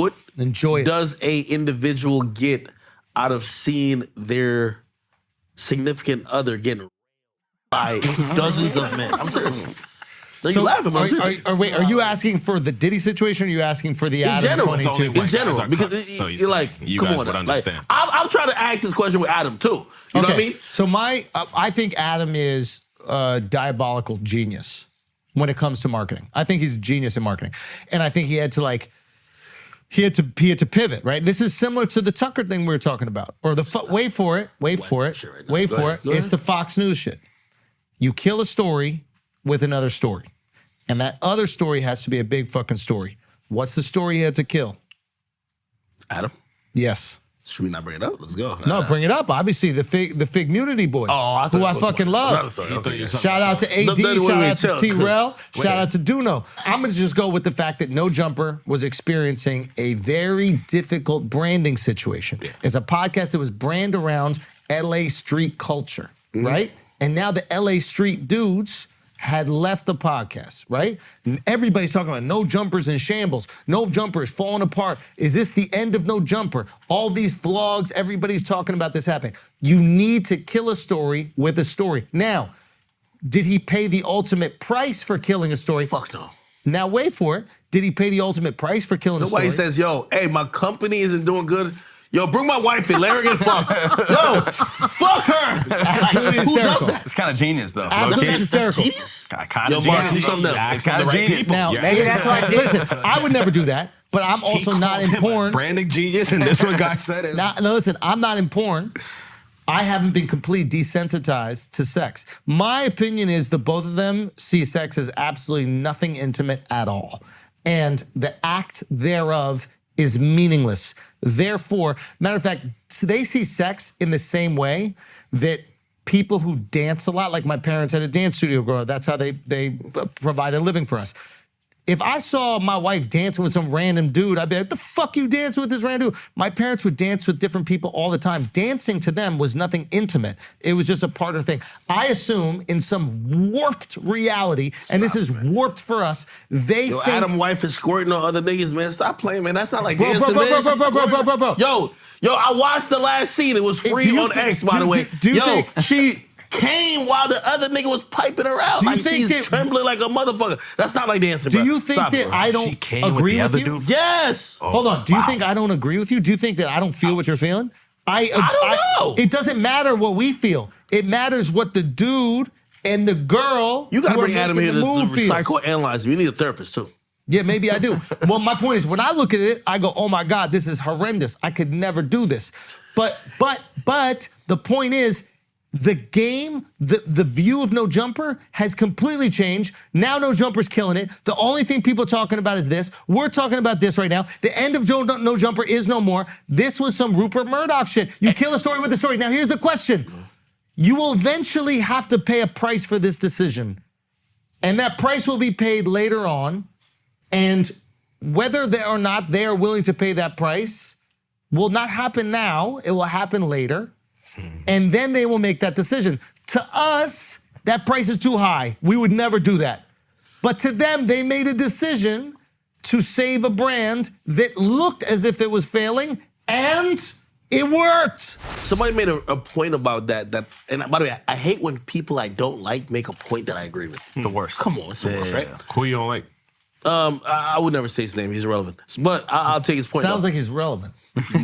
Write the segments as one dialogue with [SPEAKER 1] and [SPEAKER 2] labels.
[SPEAKER 1] What
[SPEAKER 2] enjoy it.
[SPEAKER 1] does a individual get out of seeing their significant other getting by dozens of men? I'm serious. No, you laughing, bro.
[SPEAKER 2] Are you asking for the Diddy situation, or are you asking for the Adam22?
[SPEAKER 1] In general, because you're like,
[SPEAKER 3] you
[SPEAKER 1] come
[SPEAKER 3] guys
[SPEAKER 1] on.
[SPEAKER 3] would understand.
[SPEAKER 1] I'll try to ask this question with Adam too. You know what I mean?
[SPEAKER 2] So I think Adam is a diabolical genius when it comes to marketing. I think he's a genius in marketing, and I think he had to pivot, right? This is similar to the Tucker thing we were talking about, or the wait for it. It's the Fox News shit. You kill a story with another story, and that other story has to be a big fucking story. What's the story he had to kill?
[SPEAKER 1] Adam?
[SPEAKER 2] Yes.
[SPEAKER 1] Should we not bring it up? Let's go.
[SPEAKER 2] No, bring it up. Obviously, the Figmunity boys, who I fucking love. Shout out to AD, shout out to T-Rel, shout out to Duno. I'm going to just go with the fact that No Jumper was experiencing a very difficult branding situation. It's a podcast that was brand around LA street culture, right? And now the LA street dudes had left the podcast, right? And everybody's talking about No Jumpers in shambles. No Jumpers falling apart. Is this the end of No Jumper? All these vlogs, everybody's talking about this happening. You need to kill a story with a story. Now, did he pay the ultimate price for killing a story?
[SPEAKER 1] Fuck no.
[SPEAKER 2] Now, wait for it. Did he pay the ultimate price for killing a story?
[SPEAKER 1] Nobody says, yo, hey, my company isn't doing good. Yo, bring my wife in. Let her get fucked. Yo, fuck her.
[SPEAKER 2] Absolutely
[SPEAKER 1] Who
[SPEAKER 2] hysterical.
[SPEAKER 1] does that?
[SPEAKER 3] It's kind of genius, though.
[SPEAKER 2] Absolutely
[SPEAKER 1] That's
[SPEAKER 2] hysterical.
[SPEAKER 1] genius?
[SPEAKER 3] Kind
[SPEAKER 1] Yo,
[SPEAKER 3] of
[SPEAKER 1] Mark,
[SPEAKER 3] genius.
[SPEAKER 1] do something else.
[SPEAKER 3] Ask the right people.
[SPEAKER 2] Now,
[SPEAKER 4] Maybe that's why I did.
[SPEAKER 2] listen, I would never do that, but I'm also not in porn.
[SPEAKER 4] Branding genius, and this one guy said it.
[SPEAKER 2] Now, listen, I'm not in porn. I haven't been completely desensitized to sex. My opinion is the both of them see sex as absolutely nothing intimate at all. And the act thereof is meaningless. Therefore, matter of fact, they see sex in the same way that people who dance a lot, like my parents had a dance studio growing up, that's how they provide a living for us. If I saw my wife dancing with some random dude, I'd be like, the fuck you dancing with this random dude? My parents would dance with different people all the time. Dancing to them was nothing intimate. It was just a part of the thing. I assume in some warped reality, and this is warped for us, they think—
[SPEAKER 1] Adam wife is squirting on other niggas, man. Stop playing, man. That's not like
[SPEAKER 2] Bro.
[SPEAKER 1] Yo, I watched the last scene. It was free on X, by the way. She came while the other nigga was piping her out. Like she's trembling like a motherfucker. That's not like dancing, bro.
[SPEAKER 2] Do you think that I don't agree with you?
[SPEAKER 3] Dude?
[SPEAKER 1] Yes.
[SPEAKER 2] Hold on. Do you think I don't agree with you? Do you think that I don't feel what you're feeling? I
[SPEAKER 1] don't know.
[SPEAKER 2] It doesn't matter what we feel. It matters what the dude and the girl—
[SPEAKER 1] You got to bring Adam here to
[SPEAKER 2] feels.
[SPEAKER 1] psychoanalyze me. You need a therapist, too.
[SPEAKER 2] Yeah, maybe I do. Well, my point is, when I look at it, I go, oh my God, this is horrendous. I could never do this. But the point is, the game, the view of No Jumper has completely changed. Now No Jumper's killing it. The only thing people are talking about is this. We're talking about this right now. The end of No Jumper is no more. This was some Rupert Murdoch shit. You kill a story with a story. Now here's the question. You will eventually have to pay a price for this decision. And that price will be paid later on. And whether they or not they are willing to pay that price will not happen now. It will happen later. And then they will make that decision. To us, that price is too high. We would never do that. But to them, they made a decision to save a brand that looked as if it was failing, and it worked.
[SPEAKER 1] Somebody made a point about that. And by the way, I hate when people I don't like make a point that I agree with.
[SPEAKER 3] The worst.
[SPEAKER 1] Come on, it's the worst, right?
[SPEAKER 4] Who you don't like?
[SPEAKER 1] I would never say his name. He's irrelevant. But I'll take his point.
[SPEAKER 2] Sounds like he's relevant.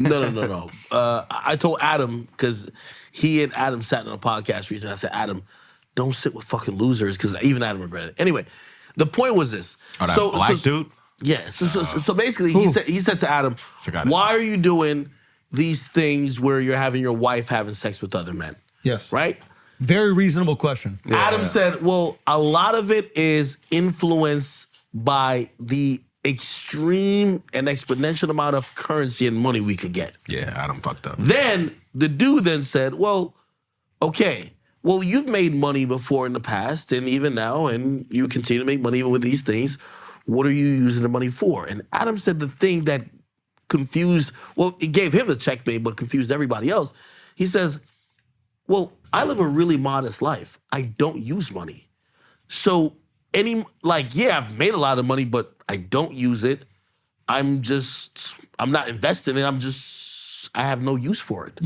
[SPEAKER 1] No. I told Adam, because he and Adam sat on a podcast recently. I said, Adam, don't sit with fucking losers, because even Adam regretted it. Anyway, the point was this.
[SPEAKER 3] Oh, that black dude?
[SPEAKER 1] Yeah. So basically, he said to Adam, why are you doing these things where you're having your wife having sex with other men?
[SPEAKER 2] Yes.
[SPEAKER 1] Right?
[SPEAKER 2] Very reasonable question.
[SPEAKER 1] Yeah. Adam said, well, a lot of it is influenced by the extreme and exponential amount of currency and money we could get.
[SPEAKER 3] Yeah, Adam fucked up.
[SPEAKER 1] Then the dude then said, well, okay, well, you've made money before in the past and even now, and you continue to make money even with these things. What are you using the money for? And Adam said the thing that confused, well, it gave him the checkmate, but confused everybody else. He says, well, I live a really modest life. I don't use money. So I've made a lot of money, but I don't use it. I'm not investing in it. I have no use for it.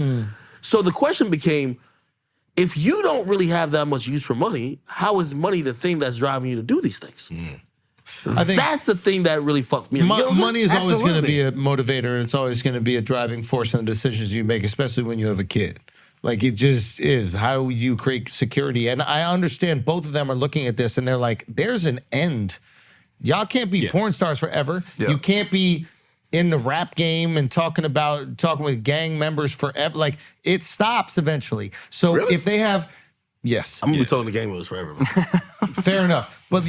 [SPEAKER 1] So the question became, if you don't really have that much use for money, how is money the thing that's driving you to do these things?
[SPEAKER 2] I think
[SPEAKER 1] That's the thing that really fucked me up. You know what I'm saying?
[SPEAKER 2] money is always going to
[SPEAKER 1] Absolutely.
[SPEAKER 2] be a motivator, and it's always going to be a driving force in the decisions you make, especially when you have a kid. Like, it just is. How do you create security? And I understand both of them are looking at this, and they're like, there's an end. Y'all can't be porn stars forever.
[SPEAKER 3] Yeah.
[SPEAKER 2] You can't be in the rap game and talking with gang members forever. Like, it stops eventually. So
[SPEAKER 1] Really?
[SPEAKER 2] if they have, yes,
[SPEAKER 1] I'm gonna be talking to gang members forever.
[SPEAKER 2] fair enough. But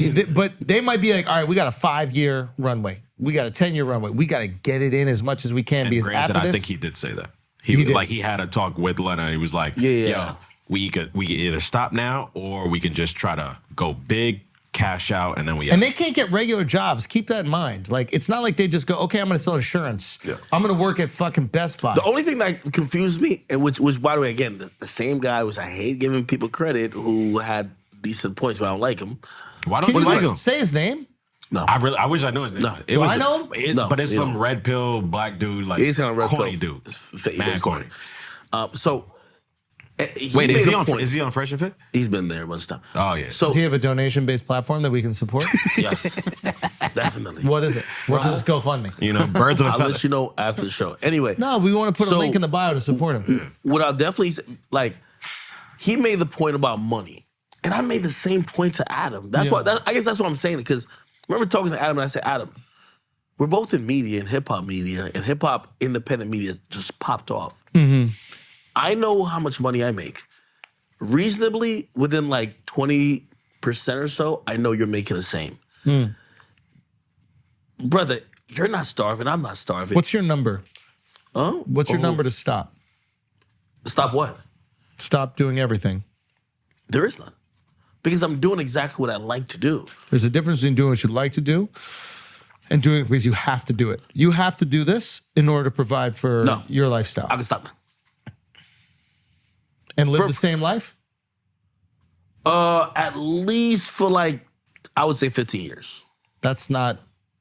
[SPEAKER 2] they might be like, all right, we got a 5-year runway. We got a 10-year runway. We got to get it in as much as we can.
[SPEAKER 3] And
[SPEAKER 2] Because
[SPEAKER 3] granted,
[SPEAKER 2] after
[SPEAKER 3] I
[SPEAKER 2] this,
[SPEAKER 3] think he did say that.
[SPEAKER 2] He did.
[SPEAKER 3] He had a talk with Lena. He was like,
[SPEAKER 1] Yeah.
[SPEAKER 3] yo, we could either stop now or we can just try to go big, cash out, and then we.
[SPEAKER 2] And they can't get regular jobs. Keep that in mind. Like, it's not like they just go, okay, I'm going to sell insurance.
[SPEAKER 3] Yeah.
[SPEAKER 2] I'm going to work at fucking Best Buy.
[SPEAKER 1] The only thing that confused me, and which by the way, again, the same guy I hate giving people credit who had decent points, but I don't like him.
[SPEAKER 3] Why
[SPEAKER 2] Can
[SPEAKER 3] don't
[SPEAKER 2] you
[SPEAKER 3] you like
[SPEAKER 2] just
[SPEAKER 3] him?
[SPEAKER 2] say his name?
[SPEAKER 1] No.
[SPEAKER 3] I wish I knew his name.
[SPEAKER 1] No.
[SPEAKER 3] It
[SPEAKER 2] Do I know him?
[SPEAKER 1] No,
[SPEAKER 3] but it's
[SPEAKER 1] you
[SPEAKER 3] some
[SPEAKER 1] don't.
[SPEAKER 3] red pill black dude, like
[SPEAKER 1] He's kind of red
[SPEAKER 3] corny
[SPEAKER 1] pill.
[SPEAKER 3] dude. Mad corny. Wait,
[SPEAKER 1] made
[SPEAKER 3] is he
[SPEAKER 1] a
[SPEAKER 3] on?
[SPEAKER 1] point.
[SPEAKER 3] Is he on Fresh and Fit?
[SPEAKER 1] He's been there a bunch of time.
[SPEAKER 3] Oh yeah.
[SPEAKER 1] So
[SPEAKER 2] Does he have a donation-based platform that we can support?
[SPEAKER 1] yes, definitely.
[SPEAKER 2] What is it? What's his GoFundMe?
[SPEAKER 3] You know, birds of a
[SPEAKER 1] I'll
[SPEAKER 3] feather.
[SPEAKER 1] let you know after the show. Anyway,
[SPEAKER 2] No, we want to put a
[SPEAKER 1] So-
[SPEAKER 2] link in the bio to support him.
[SPEAKER 1] what I'll definitely say, like, he made the point about money, and I made the same point to Adam. That's
[SPEAKER 2] Yeah.
[SPEAKER 1] I guess that's what I'm saying, because I remember talking to Adam, and I said, Adam, we're both in media and hip hop media, and hip hop independent media just popped off. I know how much money I make. Reasonably, within like 20% or so, I know you're making the same. Brother, you're not starving. I'm not starving.
[SPEAKER 2] What's your number?
[SPEAKER 1] Huh?
[SPEAKER 2] What's your
[SPEAKER 1] Oh.
[SPEAKER 2] number to stop?
[SPEAKER 1] Stop what?
[SPEAKER 2] Stop doing everything.
[SPEAKER 1] There is none. Because I'm doing exactly what I like to do.
[SPEAKER 2] There's a difference between doing what you like to do and doing it because you have to do it. You have to do this in order to provide for
[SPEAKER 1] No.
[SPEAKER 2] your lifestyle
[SPEAKER 1] I can stop.
[SPEAKER 2] and live
[SPEAKER 1] for-
[SPEAKER 2] the same life.
[SPEAKER 1] At least for like, I would say 15 years.
[SPEAKER 2] That's not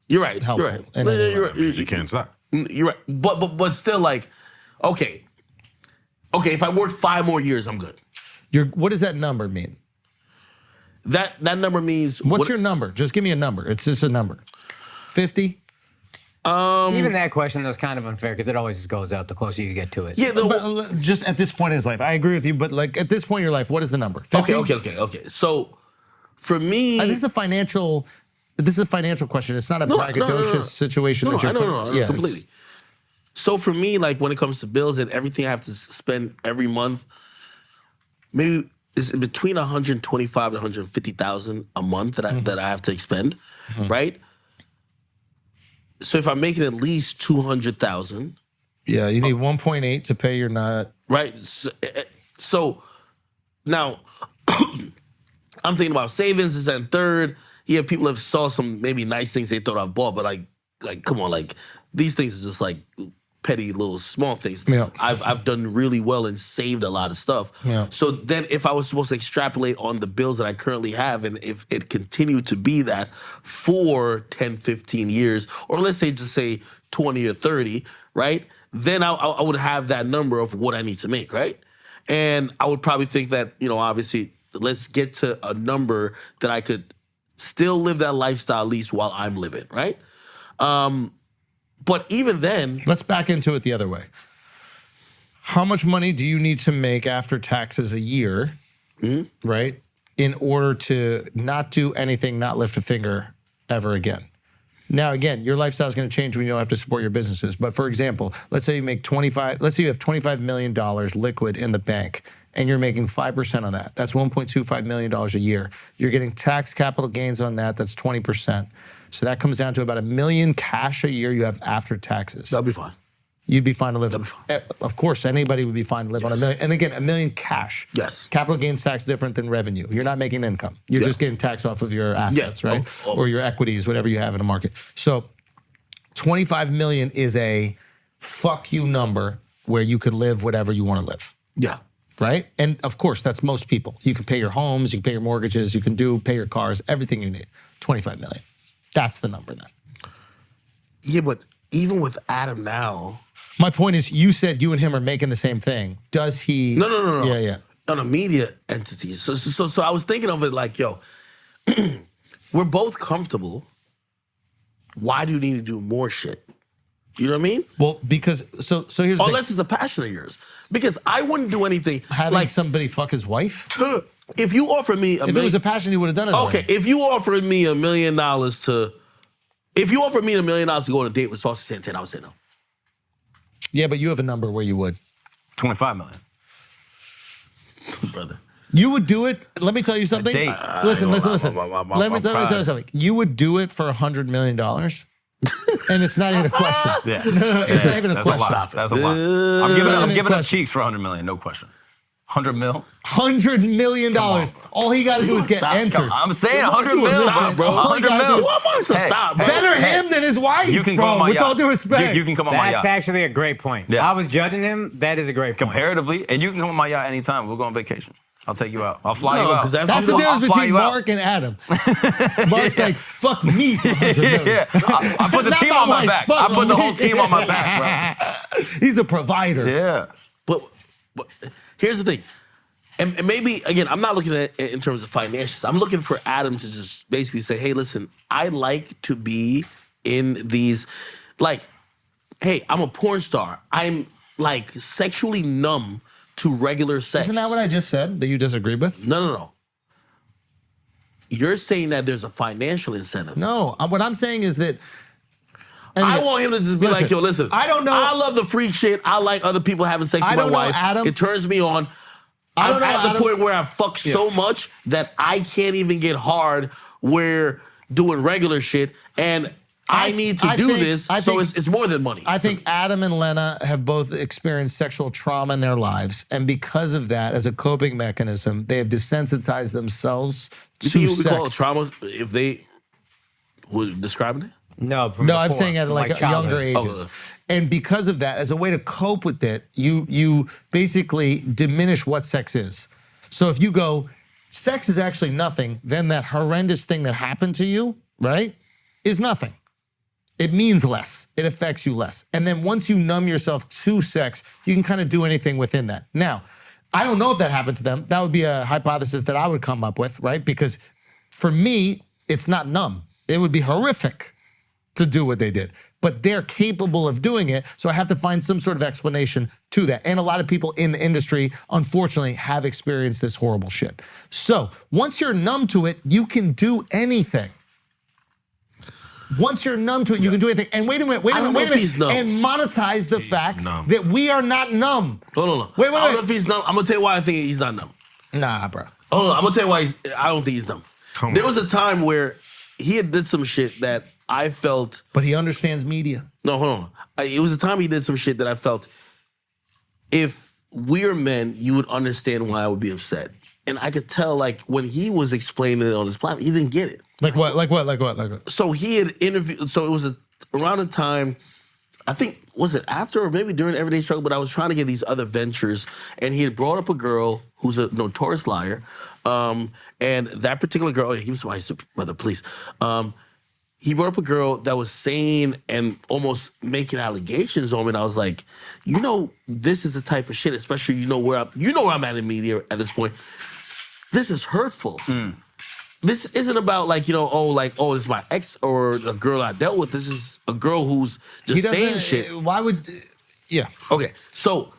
[SPEAKER 1] You're right.
[SPEAKER 2] Helpful
[SPEAKER 1] You're right.
[SPEAKER 2] in any way.
[SPEAKER 1] You're right.
[SPEAKER 3] You can't stop.
[SPEAKER 1] You're right. But still, like, okay. Okay, if I work 5 more years, I'm good.
[SPEAKER 2] what does that number mean?
[SPEAKER 1] That number means
[SPEAKER 2] What's your number? Just give me a number. It's just a number. 50?
[SPEAKER 5] Even that question, though, is kind of unfair because it always just goes up the closer you get to it.
[SPEAKER 1] Yeah.
[SPEAKER 2] But just at this point in his life, I agree with you. But like at this point in your life, what is the number? 50?
[SPEAKER 1] Okay. So for me,
[SPEAKER 2] This is a financial question. It's not a
[SPEAKER 1] No,
[SPEAKER 2] braggadocious situation.
[SPEAKER 1] No,
[SPEAKER 2] that you're
[SPEAKER 1] no,
[SPEAKER 2] putting- Yeah, it's-
[SPEAKER 1] completely. So for me, like when it comes to bills and everything I have to spend every month, maybe it's between 125 and 150,000 a month that I have to expend, right? So if I'm making at least 200,000,
[SPEAKER 2] Yeah, you need 1.8 to pay your not.
[SPEAKER 1] right? So now I'm thinking about savings, this and third. Yeah, people have saw some maybe nice things they thought I've bought, but like come on, like these things are just like petty little small things.
[SPEAKER 2] Yeah.
[SPEAKER 1] I've done really well and saved a lot of stuff.
[SPEAKER 2] Yeah.
[SPEAKER 1] So then if I was supposed to extrapolate on the bills that I currently have, and if it continued to be that for 10, 15 years, or let's say just say 20 or 30, right? Then I would have that number of what I need to make, right? And I would probably think that, obviously, let's get to a number that I could still live that lifestyle at least while I'm living, right? But even then,
[SPEAKER 2] Let's back into it the other way. How much money do you need to make after taxes a year, right, in order to not do anything, not lift a finger ever again? Now, again, your lifestyle is going to change when you don't have to support your businesses. But for example, let's say you have $25 million liquid in the bank and you're making 5% on that. That's $1.25 million a year. You're getting tax capital gains on that. That's 20%. So that comes down to about $1 million cash a year you have after taxes.
[SPEAKER 1] that'll be fine.
[SPEAKER 2] You'd be fine to live.
[SPEAKER 1] That'd be fine.
[SPEAKER 2] Of course, anybody would be fine to live on $1 million. And again, $1 million cash.
[SPEAKER 1] Yes.
[SPEAKER 2] Capital gains tax different than revenue. You're not making income. You're
[SPEAKER 1] Yeah.
[SPEAKER 2] just getting taxed off of your assets,
[SPEAKER 1] Yeah.
[SPEAKER 2] right?
[SPEAKER 1] Oh.
[SPEAKER 2] Or your equities, whatever you have in a market. So 25 million is a fuck you number where you could live whatever you want to live.
[SPEAKER 1] Yeah.
[SPEAKER 2] Right? And of course, that's most people. You can pay your homes, you can pay your mortgages, you can pay your cars, everything you need. 25 million. That's the number then.
[SPEAKER 1] Yeah, but even with Adam now,
[SPEAKER 2] My point is, you said you and him are making the same thing. Does he?
[SPEAKER 1] No.
[SPEAKER 2] Yeah.
[SPEAKER 1] On a media entity. So I was thinking of it like, yo, we're both comfortable. Why do you need to do more shit? You know what I mean?
[SPEAKER 2] Well, because so here's the thing.
[SPEAKER 1] Unless it's a passion of yours. Because I wouldn't do anything
[SPEAKER 2] Having
[SPEAKER 1] like
[SPEAKER 2] somebody fuck his wife.
[SPEAKER 1] if you offered me
[SPEAKER 2] If it was a passion, he would have done it.
[SPEAKER 1] okay, if you offered me $1 million to go on a date with Saucy Santana, I would say no.
[SPEAKER 2] Yeah, but you have a number where you would.
[SPEAKER 4] 25 million.
[SPEAKER 1] Brother.
[SPEAKER 2] You would do it. Let me tell you something.
[SPEAKER 4] date.
[SPEAKER 2] Listen. Let me
[SPEAKER 1] I'm
[SPEAKER 2] tell you
[SPEAKER 1] proud.
[SPEAKER 2] something. You would do it for $100 million, and it's not even a question.
[SPEAKER 4] Yeah.
[SPEAKER 2] No, it's not even a
[SPEAKER 4] That's a
[SPEAKER 2] question.
[SPEAKER 4] lot. That's a lot. I'm giving up
[SPEAKER 2] question.
[SPEAKER 4] cheeks for 100 million, no question. 100 mil?
[SPEAKER 2] $100 million. All he got to do is get
[SPEAKER 1] Stop.
[SPEAKER 2] entered.
[SPEAKER 4] I'm saying 100
[SPEAKER 1] you
[SPEAKER 4] mil,
[SPEAKER 1] stop,
[SPEAKER 4] bro.
[SPEAKER 1] bro.
[SPEAKER 4] 100
[SPEAKER 2] All you gotta
[SPEAKER 4] mil.
[SPEAKER 2] do-
[SPEAKER 1] What am I to stop, bro?
[SPEAKER 2] Better him than his wife.
[SPEAKER 4] You can
[SPEAKER 2] bro,
[SPEAKER 4] come on my
[SPEAKER 2] with
[SPEAKER 4] yacht.
[SPEAKER 2] all due respect.
[SPEAKER 4] You can come on my
[SPEAKER 5] That's
[SPEAKER 4] yacht.
[SPEAKER 5] actually a great point.
[SPEAKER 4] Yeah.
[SPEAKER 5] I was judging him. That is a great point.
[SPEAKER 4] Comparatively, and you can come on my yacht anytime. We'll go on vacation. I'll take you out. I'll fly
[SPEAKER 1] No,
[SPEAKER 4] you out.
[SPEAKER 1] 'cause after
[SPEAKER 2] That's the
[SPEAKER 1] I'll
[SPEAKER 2] difference
[SPEAKER 4] fly
[SPEAKER 2] between
[SPEAKER 4] you out.
[SPEAKER 2] Mark and Adam. Mark's like, fuck me for $100 million.
[SPEAKER 4] Yeah, I put the
[SPEAKER 2] Not
[SPEAKER 4] team
[SPEAKER 2] my
[SPEAKER 4] on my
[SPEAKER 2] wife,
[SPEAKER 4] back.
[SPEAKER 2] fuck
[SPEAKER 4] I put the
[SPEAKER 2] me.
[SPEAKER 4] whole team on my back,
[SPEAKER 2] He's a provider.
[SPEAKER 4] bro. Yeah.
[SPEAKER 1] But here's the thing. And maybe, again, I'm not looking at it in terms of financials. I'm looking for Adam to just basically say, hey, listen, I like to be in these, like, hey, I'm a porn star. I'm, like, sexually numb to regular sex.
[SPEAKER 2] Isn't that what I just said that you disagree with?
[SPEAKER 1] No. You're saying that there's a financial incentive.
[SPEAKER 2] No. What I'm saying is that. and
[SPEAKER 1] I want him to just be
[SPEAKER 2] listen,
[SPEAKER 1] like, yo, listen.
[SPEAKER 2] I don't know.
[SPEAKER 1] I love the freak shit. I like other people having sex
[SPEAKER 2] I
[SPEAKER 1] with my
[SPEAKER 2] don't know,
[SPEAKER 1] wife.
[SPEAKER 2] Adam.
[SPEAKER 1] It turns me on.
[SPEAKER 2] I don't
[SPEAKER 1] I'm
[SPEAKER 2] know,
[SPEAKER 1] at the
[SPEAKER 2] Adam.
[SPEAKER 1] point where I fuck so much that I can't even get hard where doing regular shit. And I need to do this. So it's more than money.
[SPEAKER 2] I think Adam and Lena have both experienced sexual trauma in their lives. And because of that, as a coping mechanism, they have desensitized themselves
[SPEAKER 1] You
[SPEAKER 2] to
[SPEAKER 1] think you would
[SPEAKER 2] sex.
[SPEAKER 1] call it trauma if they were describing it?
[SPEAKER 5] No, from
[SPEAKER 2] No, I'm
[SPEAKER 5] before,
[SPEAKER 2] saying at
[SPEAKER 5] from,
[SPEAKER 2] like
[SPEAKER 5] childhood.
[SPEAKER 2] younger ages. And because of that, as a way to cope with it, you basically diminish what sex is. So if you go, sex is actually nothing, then that horrendous thing that happened to you, right, is nothing. It means less. It affects you less. And then once you numb yourself to sex, you can kind of do anything within that. Now, I don't know if that happened to them. That would be a hypothesis that I would come up with, right? Because for me, it's not numb. It would be horrific to do what they did. But they're capable of doing it, so I have to find some sort of explanation to that. And a lot of people in the industry, unfortunately, have experienced this horrible shit. So once you're numb to it, you can do anything. Once you're numb to it, you can do anything. And wait a minute,
[SPEAKER 1] he's numb.
[SPEAKER 2] and monetize the fact
[SPEAKER 3] numb.
[SPEAKER 2] that we are not numb.
[SPEAKER 1] Hold on.
[SPEAKER 2] Wait.
[SPEAKER 1] I don't know if he's numb. I'm going to tell you why I think he's not numb.
[SPEAKER 2] Nah, bro.
[SPEAKER 1] Hold on. I'm going to tell you why I don't think he's numb. There was a time where he had did some shit that I felt.
[SPEAKER 2] But he understands media.
[SPEAKER 1] No, hold on. It was a time he did some shit that I felt if we're men, you would understand why I would be upset. And I could tell, like, when he was explaining it on his platform, he didn't get it.
[SPEAKER 2] Like what?
[SPEAKER 1] So he had interviewed, so it was around the time, I think, was it after or maybe during Everyday Struggle, but I was trying to get these other ventures, and he had brought up a girl who's a notorious liar, and that particular girl, he was by the police, he brought up a girl that was saying and almost making allegations on me, and I was like, you know, this is the type of shit, especially you know where I'm at in media at this point. This is hurtful. This isn't about like, you know, this is my ex or a girl I dealt with. This is a girl who's just saying shit.
[SPEAKER 2] Why would, yeah.
[SPEAKER 1] Okay, so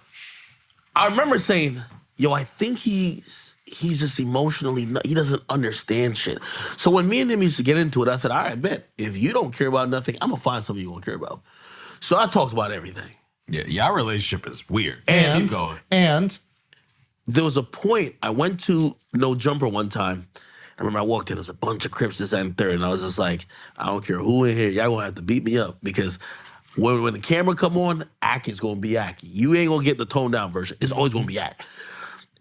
[SPEAKER 1] I remember saying, yo, I think he's just emotionally, he doesn't understand shit. So when me and him used to get into it, I said, all right, bet. If you don't care about nothing, I'm gonna find something you gonna care about. So I talked about everything.
[SPEAKER 3] Yeah, y'all relationship is weird.
[SPEAKER 2] And,
[SPEAKER 3] Keep going.
[SPEAKER 2] and
[SPEAKER 1] There was a point, I went to No Jumper one time. I remember I walked in, there was a bunch of Crips, this, that, and third, and I was just like, I don't care who in here, y'all gonna have to beat me up because when the camera come on, Aki's gonna be Aki. You ain't gonna get the toned down version. It's always gonna be Aki.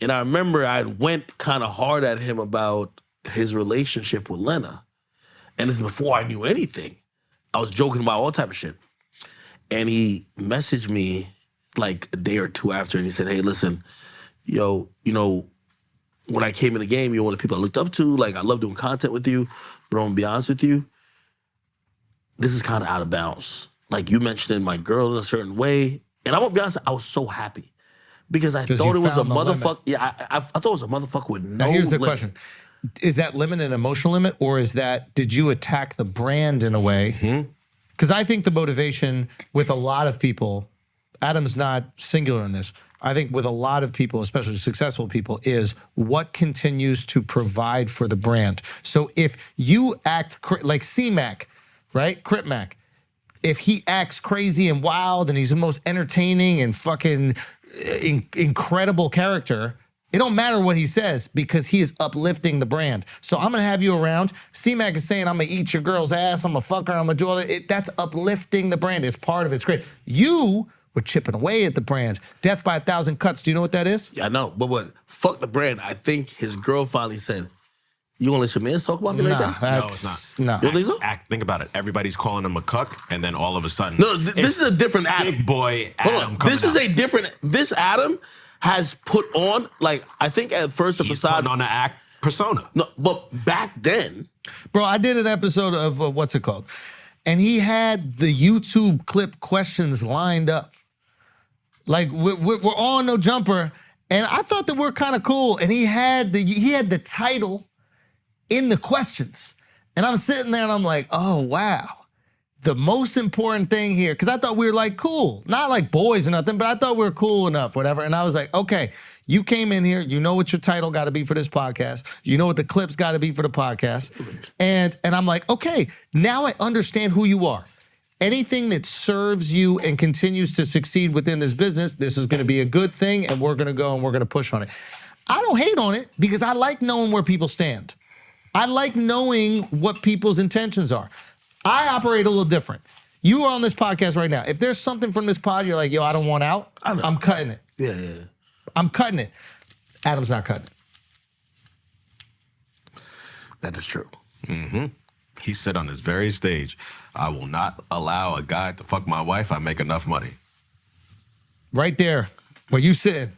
[SPEAKER 1] And I remember I went kind of hard at him about his relationship with Lena. And this is before I knew anything. I was joking about all type of shit. And he messaged me like a day or two after, and he said, hey, listen, yo, you know, when I came in the game, you're one of the people I looked up to. Like, I love doing content with you, but I'm gonna be honest with you, this is kind of out of bounds. like you mentioned, my girl in a certain way. And I'm gonna be honest, I was so happy because I thought it was a
[SPEAKER 2] found the limit.
[SPEAKER 1] motherfucker. Yeah, I thought it was a motherfucker with no.
[SPEAKER 2] Now here's the
[SPEAKER 1] limit.
[SPEAKER 2] question. Is that limit an emotional limit, or is that, did you attack the brand in a way? Because I think the motivation with a lot of people, Adam's not singular in this, I think with a lot of people, especially successful people, is what continues to provide for the brand. So if you act like C-Mac, right? Crip Mac, if he acts crazy and wild and he's the most entertaining and fucking incredible character, it don't matter what he says because he is uplifting the brand. So I'm gonna have you around. C-Mac is saying, I'm gonna eat your girl's ass, I'm gonna fuck her, I'm gonna do all that. That's uplifting the brand. It's part of it. It's great. You were chipping away at the brand. Death by 1,000 cuts. Do you know what that is?
[SPEAKER 1] Yeah, I know. But fuck the brand. I think his girl finally said, "You gonna let your man talk about me like that?"
[SPEAKER 3] No, it's not.
[SPEAKER 2] No.
[SPEAKER 1] You don't think so?
[SPEAKER 3] Think about it. Everybody's calling him a cuck, and then all of a sudden,
[SPEAKER 1] No, this is a different Adam.
[SPEAKER 3] big boy
[SPEAKER 1] Hold
[SPEAKER 3] Adam.
[SPEAKER 1] on.
[SPEAKER 3] coming
[SPEAKER 1] This is
[SPEAKER 3] out.
[SPEAKER 1] a different. This Adam has put on, like, I think at first the
[SPEAKER 3] He's
[SPEAKER 1] facade.
[SPEAKER 3] putting on the act persona.
[SPEAKER 1] No, but back then,
[SPEAKER 2] Bro, I did an episode of what's it called? And he had the YouTube clip questions lined up. Like we're on No Jumper, and I thought that we're kind of cool. And he had the title in the questions, and I'm sitting there and I'm like, oh wow, the most important thing here, because I thought we were like cool, not like boys or nothing, but I thought we were cool enough, whatever. And I was like, okay, you came in here, you know what your title got to be for this podcast, you know what the clips got to be for the podcast, and I'm like, okay, now I understand who you are. Anything that serves you and continues to succeed within this business, this is going to be a good thing, and we're going to go and we're going to push on it. I don't hate on it because I like knowing where people stand. I like knowing what people's intentions are. I operate a little different. You are on this podcast right now. If there's something from this pod you're like, yo, I don't want out, I'm cutting it.
[SPEAKER 1] yeah.
[SPEAKER 2] I'm cutting it. Adam's not cutting it.
[SPEAKER 1] That is true.
[SPEAKER 3] He said on this very stage, I will not allow a guy to fuck my wife. I make enough money.
[SPEAKER 2] Right there, where you sitting.